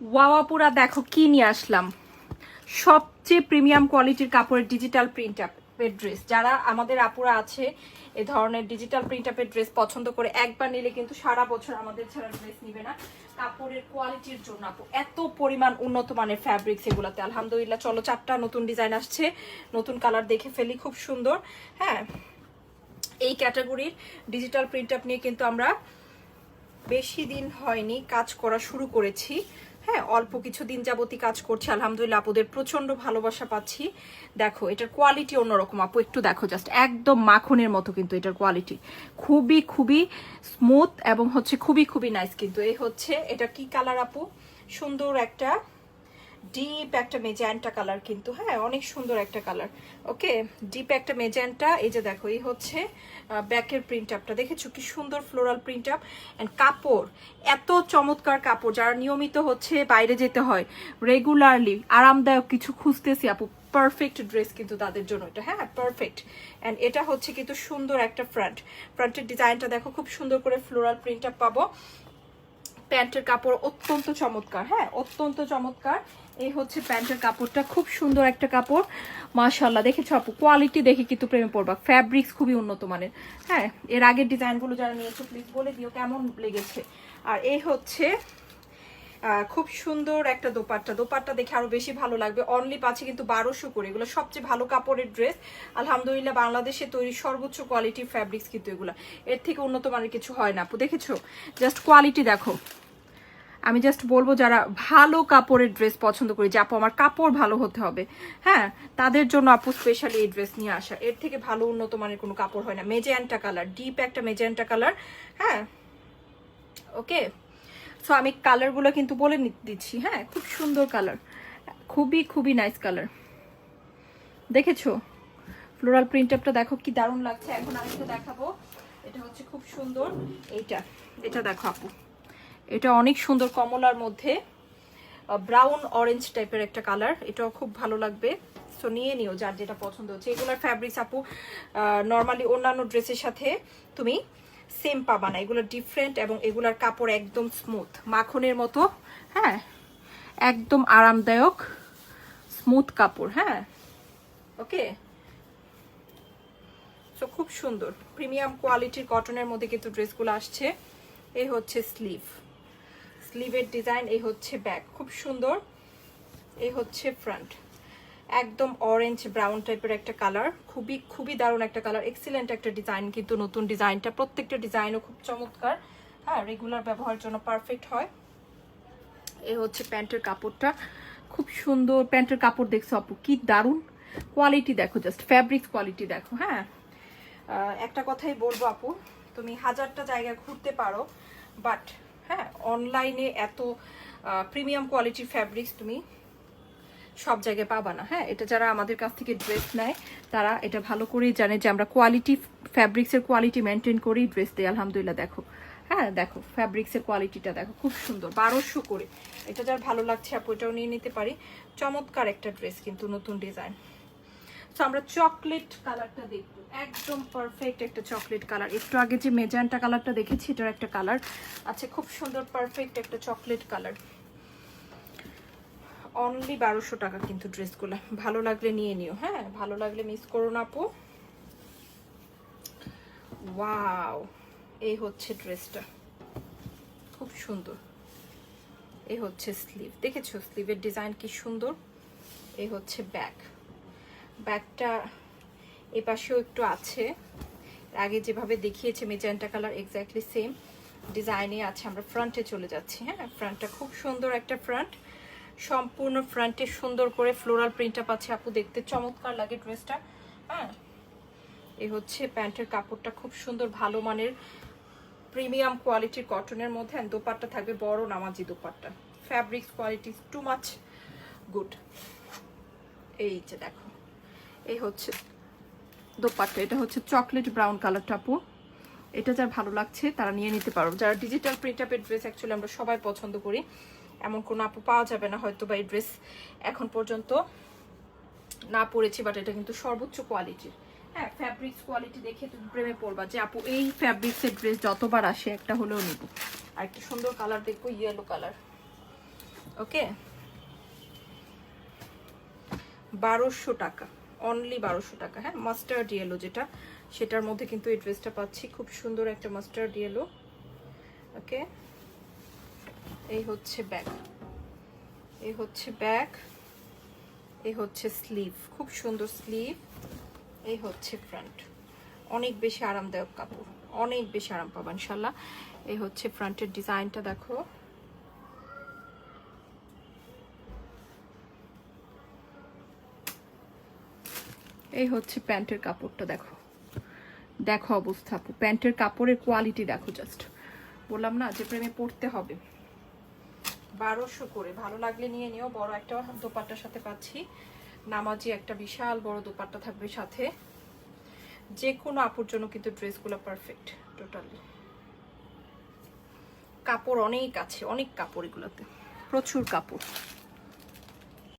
ওয়াওয়াপুরা দেখো কি নিয়ে আসলাম, সবচেয়ে প্রিমিয়াম কোয়ালিটির কাপড়ের ডিজিটাল প্রিন্ট আপের ড্রেস। যারা আমাদের আপুরা আছে এই ধরনের ডিজিটাল প্রিন্ট আপের ড্রেস পছন্দ করে, একবার নিলে কিন্তু সারা বছর আমাদের ছাড়া ড্রেস নিবে না। কাপড়ের কোয়ালিটির জন্য আপু এত পরিমাণ উন্নত মানের ফ্যাব্রিক্স এগুলাতে, আলহামদুলিল্লাহ। চলো 4টা নতুন ডিজাইন আসছে, নতুন কালার দেখে ফেলি, খুব সুন্দর। হ্যাঁ, এই ক্যাটাগরির ডিজিটাল প্রিন্ট আপ নিয়ে কিন্তু আমরা বেশি দিন হয়নি কাজ করা শুরু করেছি। হ্যাঁ, অল্প কিছু দিন যাবতই কাজ করছি, আলহামদুলিল্লাহ আপুদের প্রচন্ড ভালোবাসা পাচ্ছি। দেখো এটার কোয়ালিটি অন্যরকম আপু, একটু দেখো জাস্ট, একদম মাখনের মতো কিন্তু এটার কোয়ালিটি, খুবই খুবই স্মুথ এবং হচ্ছে খুবই খুবই নাইস। কিন্তু এই হচ্ছে এটা কি কালার আপু, সুন্দর একটা ডিপ একটা মেজেন্টা কালার কিন্তু, হ্যাঁ অনেক সুন্দর একটা কালার। ওকে, ডিপ একটা মেজেন্টা। এই যে দেখো এই হচ্ছে ব্যাকের প্রিন্ট আপটা, দেখেছো কি সুন্দর ফ্লোরাল প্রিন্ট আপ। অ্যান্ড কাপড় এত চমৎকার কাপড়, যারা নিয়মিত হচ্ছে বাইরে যেতে হয়, রেগুলারলি আরামদায়ক কিছু খুঁজতেছি আপু, পারফেক্ট ড্রেস কিন্তু তাদের জন্য এটা। হ্যাঁ পারফেক্ট। অ্যান্ড এটা হচ্ছে কিন্তু সুন্দর একটা ফ্রন্টের ডিজাইনটা দেখো, খুব সুন্দর করে ফ্লোরাল প্রিন্ট আপ পাবো। প্যান্টের কাপড় অত্যন্ত চমৎকার, হ্যাঁ অত্যন্ত চমৎকার। এই হচ্ছে প্যান্টের কাপড়টা, খুব সুন্দর একটা কাপড়, মাশাআল্লাহ। দেখেছো আপু, কোয়ালিটি দেখে কিন্তু প্রেমে পড়বা, ফ্যাব্রিক্স খুবই উন্নত মানের। হ্যাঁ, এর আগের ডিজাইনগুলো যারা নিয়েছো প্লিজ বলে দিও কেমন লেগেছে। আর এই হচ্ছে খুব সুন্দর একটা দোপাট্টা, দোপাট্টা দেখে আরো বেশি ভালো লাগবে। অনলি পাচ্ছে কিন্তু 1200 করে, এগুলো সবচেয়ে ভালো কাপড়ের ড্রেস, আলহামদুলিল্লাহ। বাংলাদেশে তৈরি সর্বোচ্চ কোয়ালিটির ফ্যাব্রিক্স কিন্তু এগুলো, এর থেকে উন্নত মানের কিছু হয় না আপু। দেখেছো জাস্ট কোয়ালিটি দেখো। আমি জাস্ট বলবো যারা ভালো কাপড়ের ড্রেস পছন্দ করি, যে আপু আমার কাপড় ভালো হতে হবে, হ্যাঁ তাদের জন্য আপু স্পেশালি এই ড্রেস নিয়ে আসা। এর থেকে ভালো উন্নত মানের কোনো কাপড় হয় না। মেজেন্টা কালার, ডিপ একটা মেজেন্টা কালার। হ্যাঁ ওকে, সো আমি কালারগুলো কিন্তু বলে দিচ্ছি। হ্যাঁ, খুব সুন্দর কালার, খুবই খুবই নাইস কালার। দেখেছো ফ্লোরাল প্রিন্ট আপটা দেখো কি দারুণ লাগছে। এখন আরেকটা দেখাবো, এটা হচ্ছে খুব সুন্দর। এটা দেখো আপু, এটা অনেক সুন্দর, কমলার মধ্যে ব্রাউন অরেঞ্জ টাইপের একটা কালার, এটাও খুব ভালো লাগবে। সো নিয়ে নিও যার যেটা পছন্দ হচ্ছে। এগুলোর ফ্যাব্রিক্স আপু নর্মালি অন্যান্য ড্রেসের সাথে তুমি সেম পাবা না, এগুলো ডিফারেন্ট, এবং এগুলার কাপড় একদম স্মুথ মাখনের মতো। হ্যাঁ, একদম আরামদায়ক স্মুথ কাপড়। হ্যাঁ ওকে, সো খুব সুন্দর প্রিমিয়াম কোয়ালিটির কটনের মধ্যে কিন্তু ড্রেসগুলো আসছে। এই হচ্ছে স্লিভের ডিজাইন, এই হচ্ছে ব্যাক, খুব সুন্দর। এই হচ্ছে ফ্রন্ট, একদম অরেঞ্জ ব্রাউন টাইপের একটা কালার, খুবই খুবই দারুণ একটা কালার, এক্সিলেন্ট একটা ডিজাইন কিন্তু নতুন ডিজাইনটা, প্রত্যেকটা ডিজাইনও খুব চমৎকার। হ্যাঁ, রেগুলার ব্যবহারের জন্য পারফেক্ট হয়। এই হচ্ছে প্যান্টের কাপড়টা, খুব সুন্দর প্যান্টের কাপড়। দেখছো আপু কি দারুণ কোয়ালিটি, দেখো জাস্ট ফ্যাব্রিক্স কোয়ালিটি দেখো। হ্যাঁ, একটা কথাই বলবো আপু, তুমি হাজারটা জায়গায় ঘুরতে পারো, বাট হ্যাঁ অনলাইনে এত প্রিমিয়াম কোয়ালিটির ফ্যাব্রিক্স তুমি সব জায়গায় পাবা না। হ্যাঁ, এটা যারা আমাদের কাছ থেকে ড্রেস নেয় তারা এটা ভালো করেই জানে যে আমরা কোয়ালিটি, ফ্যাব্রিক্সের কোয়ালিটি মেনটেন করেই ড্রেস দিই, আলহামদুলিল্লাহ। দেখো, হ্যাঁ দেখো ফ্যাব্রিক্সের কোয়ালিটিটা দেখো, খুব সুন্দর, 1200 করে। এটা যার ভালো লাগছে আপু এটাও নিয়ে নিতে পারি, চমৎকার একটা ড্রেস কিন্তু নতুন ডিজাইন। সো আমরা চকলেট কালারটা দেখবো, একদম পারফেক্ট একটা চকলেট কালার। একটু আগে যে মেজেন্টা কালারটা দেখেছি এটার একটা কালার আছে, খুব সুন্দর পারফেক্ট একটা চকলেট কালার। অনলি 1200 টাকা কিন্তু ড্রেসগুলো, ভালো লাগলে নিয়ে নিও। হ্যাঁ, ভালো লাগলে মিস করো না আপু। ওয়াও, এই হচ্ছে ড্রেসটা, খুব সুন্দর। এই হচ্ছে স্লিভ, দেখেছো স্লিভের ডিজাইন কি সুন্দর। এই হচ্ছে ব্যাকটা এই পাশেও একটু আছে, আগে যেভাবে দেখিয়েছে মেজেন্টা কালার এক্স্যাক্টলি সেম ডিজাইনে আছে। আমরা ফ্রন্টে চলে যাচ্ছি। হ্যাঁ, ফ্রন্টটা খুব সুন্দর একটা ফ্রন্ট, সম্পূর্ণ ফ্রন্টে সুন্দর করে ফ্লোরাল প্রিন্টটা পাচ্ছে আপু, দেখতে চমৎকার লাগে ড্রেসটা। হ্যাঁ, এই হচ্ছে প্যান্টের কাপড়টা, খুব সুন্দর ভালো মানের প্রিমিয়াম কোয়ালিটির কটনের মধ্যে। দোপাট্টা থাকবে বড় নামাজি dupatta, fabrics quality too much good. এই যে দেখো, এই হচ্ছে দোপাট্টা, এটা হচ্ছে চকলেট ব্রাউন কালারটা আপু, এটা যার ভালো লাগছে তারা নিয়ে নিতে পারো। যারা ডিজিটাল প্রিন্ট আপের ড্রেস অ্যাকচুয়ালি আমরা সবাই পছন্দ করি, এমন কোনো আপু পাওয়া যাবে না হয়তো বা এই ড্রেস এখন পর্যন্ত না পড়েছি, বাট এটা কিন্তু সর্বোচ্চ কোয়ালিটির। হ্যাঁ, ফ্যাব্রিক্স কোয়ালিটি দেখে তুমি প্রেমে পড়বা যে আপু এই ফ্যাব্রিক্সের ড্রেস যতবার আসে একটা হলেও নিব। আর একটা সুন্দর কালার দেখবো, ইয়েলো কালার। ওকে, 1200 টাকা, অনলি 1200 টাকা। হ্যাঁ, মাস্টার্ড ইয়েলো যেটা, সেটার মধ্যে কিন্তু এই ড্রেসটা পাচ্ছি। খুব সুন্দর একটা মাস্টার্ড ইয়েলো। ওকে, এই হচ্ছে ব্যাক, এই হচ্ছে ব্যাক, এই হচ্ছে স্লিভ, খুব সুন্দর স্লিভ। এই হচ্ছে ফ্রন্ট, অনেক বেশি আরামদায়ক কাপড়, অনেক বেশি আরাম পাবেন ইনশাল্লাহ। এই হচ্ছে ফ্রন্টের ডিজাইনটা দেখো, এই হচ্ছে প্যান্টের কাপড়টা দেখো, দেখো অবস্থা আপু, প্যান্টের কাপড়ের কোয়ালিটি দেখো, জাস্ট বললাম না যে প্রেমে পড়তে হবে। 1200 করে, ভালো লাগলে নিয়ে নিও। বড় একটা দোপাট্টার সাথে পাচ্ছি, নামাজি একটা বিশাল বড় দোপাট্টা থাকবে সাথে। যে কোনো আপুর জন্য কিন্তু ড্রেসগুলো পারফেক্ট টোটালি। কাপড় অনেক আছে, অনেক কাপড়, এগুলোতে প্রচুর কাপড়।